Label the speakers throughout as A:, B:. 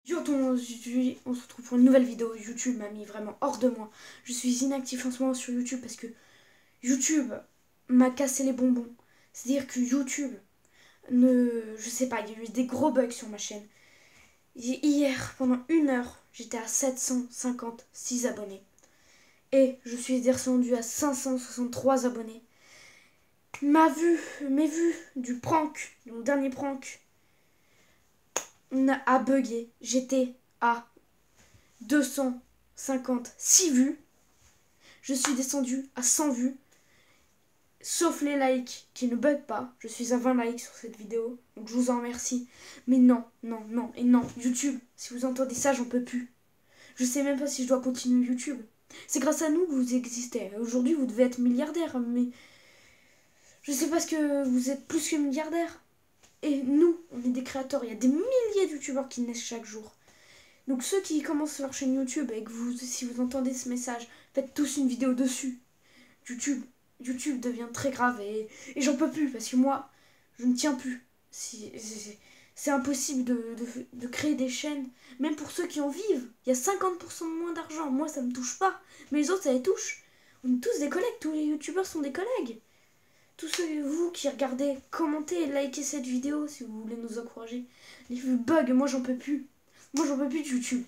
A: Aujourd'hui, on se retrouve pour une nouvelle vidéo. YouTube m'a mis vraiment hors de moi. Je suis inactif en ce moment sur YouTube parce que YouTube m'a cassé les bonbons. C'est-à-dire que YouTube je sais pas, il y a eu des gros bugs sur ma chaîne. Hier, pendant 1 heure, j'étais à 756 abonnés. Et je suis descendu à 563 abonnés. Mes vues du prank, mon dernier prank, a bugué. J'étais à 256 vues. Je suis descendu à 100 vues. Sauf les likes qui ne bug pas. Je suis à 20 likes sur cette vidéo. Donc je vous en remercie. Mais non, non, non et non. YouTube, si vous entendez ça, j'en peux plus. Je sais même pas si je dois continuer YouTube. C'est grâce à nous que vous existez. Aujourd'hui, vous devez être milliardaire. Mais je sais pas ce que vous êtes plus que milliardaire. Et nous, on est des créateurs. Il y a des milliers de youtubeurs qui naissent chaque jour. Donc ceux qui commencent leur chaîne YouTube et que si vous entendez ce message, faites tous une vidéo dessus. YouTube devient très grave et j'en peux plus parce que moi, je ne tiens plus. C'est impossible de créer des chaînes, même pour ceux qui en vivent. Il y a 50% de moins d'argent. Moi, ça me touche pas, mais les autres, ça les touche. On est tous des collègues, tous les youtubeurs sont des collègues. Tous ceux, vous qui regardez, commentez et likez cette vidéo si vous voulez nous encourager. Les bugs, moi, j'en peux plus. Moi, j'en peux plus de YouTube.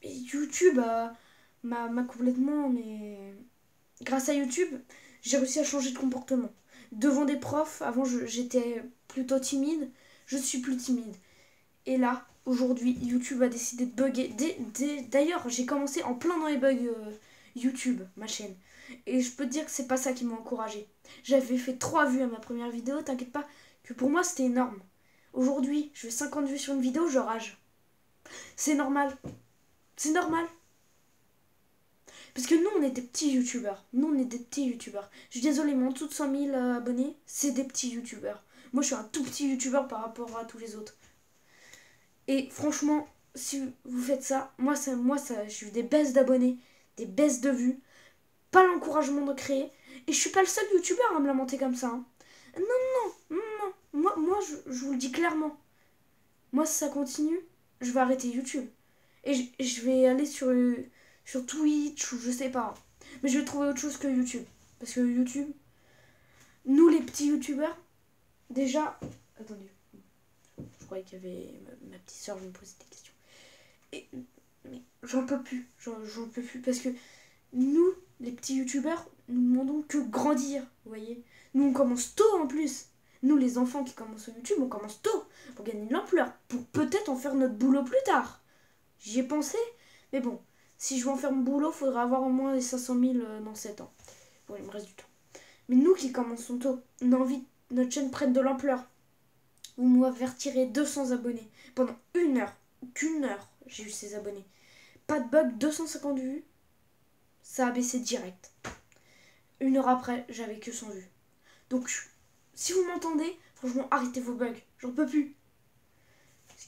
A: YouTube m'a complètement... Mais grâce à YouTube, j'ai réussi à changer de comportement. Devant des profs, avant, j'étais plutôt timide. Je suis plus timide. Et là, aujourd'hui, YouTube a décidé de bugger. D'ailleurs, j'ai commencé en plein dans les bugs YouTube, ma chaîne. Et je peux te dire que c'est pas ça qui m'a encouragé. J'avais fait 3 vues à ma première vidéo, t'inquiète pas, que pour moi, c'était énorme. Aujourd'hui, je fais 50 vues sur une vidéo, je rage. C'est normal. C'est normal. Parce que nous, on est des petits youtubeurs. Nous, on est des petits youtubeurs. Je suis désolée, mais en dessous de 100 000 abonnés, c'est des petits youtubeurs. Moi, je suis un tout petit youtubeur par rapport à tous les autres. Et franchement, si vous faites ça, moi, j'ai eu des baisses d'abonnés, des baisses de vues, pas l'encouragement de créer. Et je suis pas le seul youtubeur à me lamenter comme ça. Hein. Non. Moi je vous le dis clairement. Moi, si ça continue, je vais arrêter YouTube. Et je vais aller sur Twitch ou je sais pas. Mais je vais trouver autre chose que YouTube. Parce que YouTube, nous les petits youtubeurs, déjà... Attendez. Je croyais qu'il y avait ma petite soeur, je me posais des questions. Mais j'en peux plus. J'en peux plus. Parce que nous, les petits youtubeurs, nous ne demandons que grandir. Vous voyez. Nous, on commence tôt en plus. Nous, les enfants qui commencent sur YouTube, on commence tôt. Pour gagner de l'ampleur. Pour peut-être en faire notre boulot plus tard. J'y ai pensé. Mais bon. Si je veux en faire mon boulot, il faudra avoir au moins les 500 000 dans 7 ans. Bon, il me reste du temps. Mais nous qui commençons tôt, on a envie que notre chaîne prenne de l'ampleur. Vous m'avez retiré 200 abonnés. Pendant 1 heure, qu'une heure, j'ai eu ces abonnés. Pas de bug, 250 vues. Ça a baissé direct. 1 heure après, j'avais que 100 vues. Donc, si vous m'entendez, franchement, arrêtez vos bugs. J'en peux plus.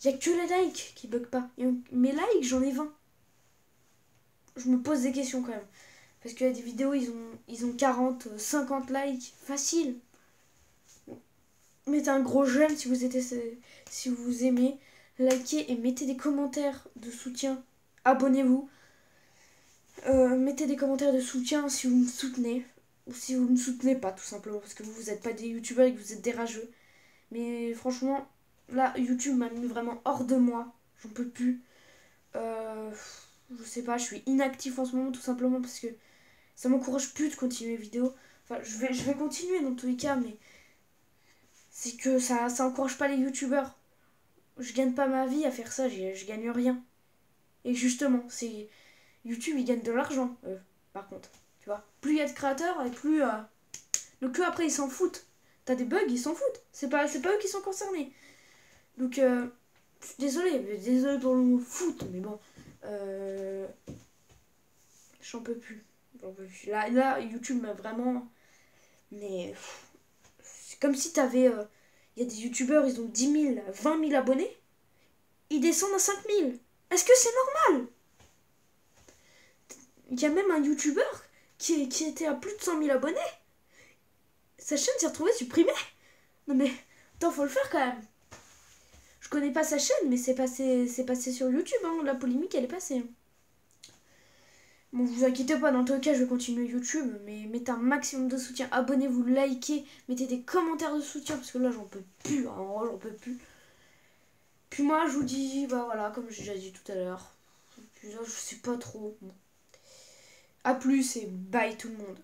A: Il n'y a que les likes qui bug pas. Et mes likes, j'en ai 20. Je me pose des questions quand même. Parce qu'il y a des vidéos, ils ont 40, 50 likes. Facile. Mettez un gros j'aime si vous aimez. Likez et mettez des commentaires de soutien. Abonnez-vous. Mettez des commentaires de soutien si vous me soutenez. Ou si vous me soutenez pas, tout simplement. Parce que vous n'êtes pas des youtubeurs et que vous êtes des rageux. Mais franchement, là, YouTube m'a mis vraiment hors de moi. J'en peux plus. Je sais pas, je suis inactif en ce moment tout simplement parce que ça m'encourage plus de continuer les vidéos. Enfin, je vais continuer dans tous les cas, mais c'est que ça encourage pas les youtubeurs. Je gagne pas ma vie à faire ça, je gagne rien. Et justement, c'est YouTube, ils gagnent de l'argent, par contre. Tu vois, plus il y a de créateurs et plus... Donc eux, après, ils s'en foutent. T'as des bugs, ils s'en foutent. C'est pas eux qui sont concernés. Donc, je suis désolée pour le mot foot, mais bon... J'en peux plus. Là, YouTube m'a vraiment... Mais... C'est comme si t'avais... Il y a des youtubeurs, ils ont 10 000, 20 000 abonnés. Ils descendent à 5 000. Est-ce que c'est normal? Il y a même un youtubeur qui était à plus de 100 000 abonnés. Sa chaîne s'est retrouvée supprimée. Non mais... Attends, faut le faire quand même. Je connais pas sa chaîne, mais c'est passé sur YouTube, hein. La polémique, elle est passée, hein. Bon, vous inquiétez pas, dans tous les cas, je vais continuer YouTube, mais mettez un maximum de soutien. Abonnez-vous, likez, mettez des commentaires de soutien, parce que là, j'en peux plus, hein. En vrai, j'en peux plus. Puis moi, je vous dis, bah voilà, comme j'ai déjà dit tout à l'heure. Je sais pas trop. Bon. A plus et bye tout le monde.